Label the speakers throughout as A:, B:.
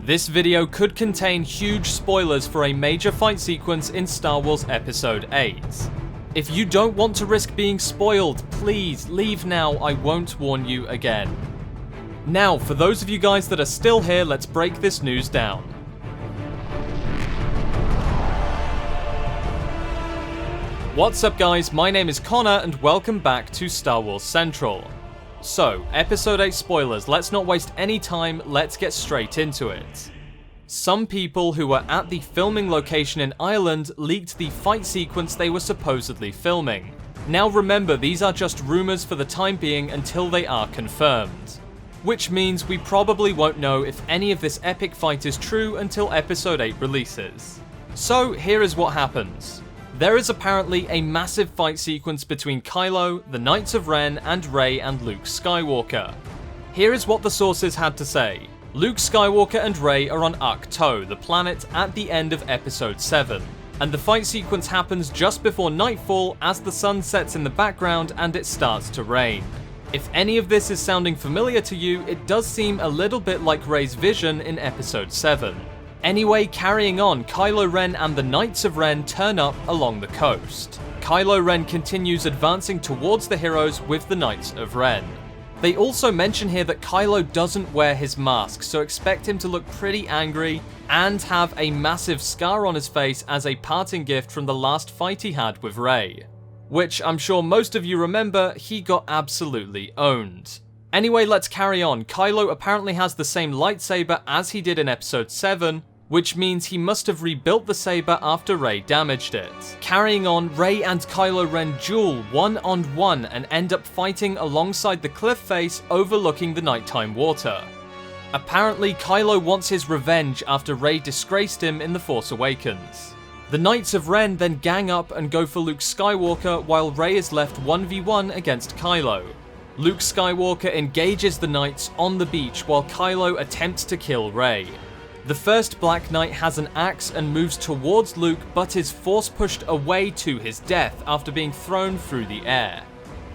A: This video could contain huge spoilers for a major fight sequence in Star Wars Episode 8. If you don't want to risk being spoiled, please leave now, I won't warn you again. Now, for those of you guys that are still here, let's break this news down. What's up guys, my name is Connor and welcome back to Star Wars Central. So, Episode 8 spoilers, let's not waste any time, let's get straight into it. Some people who were at the filming location in Ireland leaked the fight sequence they were supposedly filming. Now remember, these are just rumours for the time being until they are confirmed. Which means we probably won't know if any of this epic fight is true until Episode 8 releases. So here is what happens. There is apparently a massive fight sequence between Kylo, the Knights of Ren, and Rey and Luke Skywalker. Here is what the sources had to say. Luke Skywalker and Rey are on Ahch-To, the planet at the end of Episode 7, and the fight sequence happens just before nightfall as the sun sets in the background and it starts to rain. If any of this is sounding familiar to you, it does seem a little bit like Rey's vision in Episode 7. Anyway, carrying on, Kylo Ren and the Knights of Ren turn up along the coast. Kylo Ren continues advancing towards the heroes with the Knights of Ren. They also mention here that Kylo doesn't wear his mask, so expect him to look pretty angry and have a massive scar on his face as a parting gift from the last fight he had with Rey. Which I'm sure most of you remember, he got absolutely owned. Anyway, let's carry on. Kylo apparently has the same lightsaber as he did in Episode 7, which means he must have rebuilt the saber after Rey damaged it. Carrying on, Rey and Kylo Ren duel one-on-one and end up fighting alongside the cliff face overlooking the nighttime water. Apparently, Kylo wants his revenge after Rey disgraced him in The Force Awakens. The Knights of Ren then gang up and go for Luke Skywalker while Rey is left 1v1 against Kylo. Luke Skywalker engages the Knights on the beach while Kylo attempts to kill Rey. The first Black Knight has an axe and moves towards Luke but is force pushed away to his death after being thrown through the air.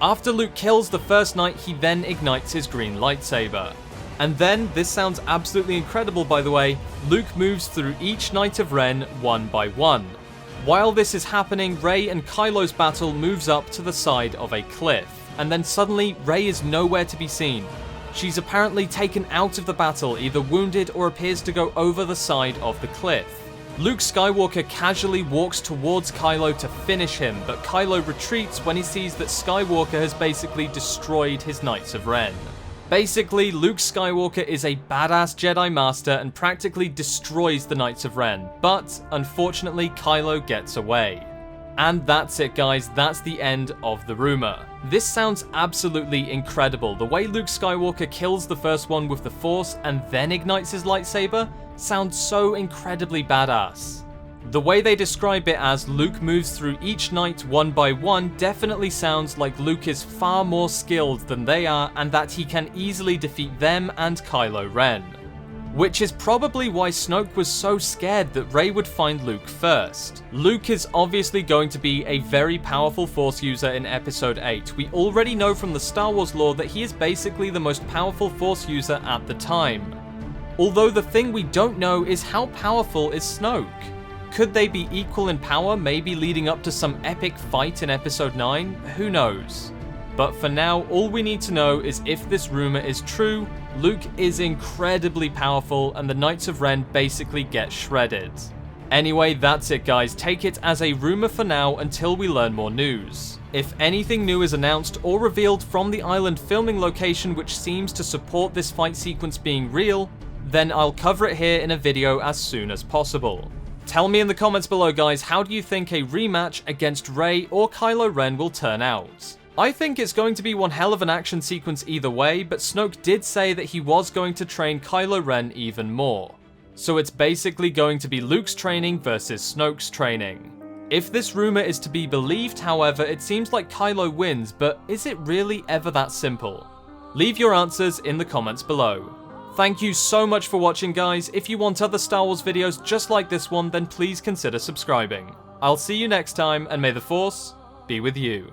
A: After Luke kills the first Knight, he then ignites his green lightsaber. And then, this sounds absolutely incredible by the way, Luke moves through each Knight of Ren one by one. While this is happening, Rey and Kylo's battle moves up to the side of a cliff. And then suddenly, Rey is nowhere to be seen. She's apparently taken out of the battle, either wounded or appears to go over the side of the cliff. Luke Skywalker casually walks towards Kylo to finish him, but Kylo retreats when he sees that Skywalker has basically destroyed his Knights of Ren. Basically, Luke Skywalker is a badass Jedi Master and practically destroys the Knights of Ren, but unfortunately Kylo gets away. And that's it guys, that's the end of the rumor. This sounds absolutely incredible. The way Luke Skywalker kills the first one with the Force and then ignites his lightsaber sounds so incredibly badass. The way they describe it as Luke moves through each Knight one by one definitely sounds like Luke is far more skilled than they are and that he can easily defeat them and Kylo Ren. Which is probably why Snoke was so scared that Rey would find Luke first. Luke is obviously going to be a very powerful Force user in Episode 8. We already know from the Star Wars lore that he is basically the most powerful Force user at the time. Although the thing we don't know is how powerful is Snoke? Could they be equal in power, maybe leading up to some epic fight in Episode 9? Who knows? But for now, all we need to know is if this rumor is true, Luke is incredibly powerful and the Knights of Ren basically get shredded. Anyway, that's it guys, take it as a rumor for now until we learn more news. If anything new is announced or revealed from the island filming location which seems to support this fight sequence being real, then I'll cover it here in a video as soon as possible. Tell me in the comments below guys, how do you think a rematch against Rey or Kylo Ren will turn out? I think it's going to be one hell of an action sequence either way, but Snoke did say that he was going to train Kylo Ren even more. So it's basically going to be Luke's training versus Snoke's training. If this rumor is to be believed, however, it seems like Kylo wins, but is it really ever that simple? Leave your answers in the comments below. Thank you so much for watching guys. If you want other Star Wars videos just like this one, then please consider subscribing. I'll see you next time, and may the Force be with you.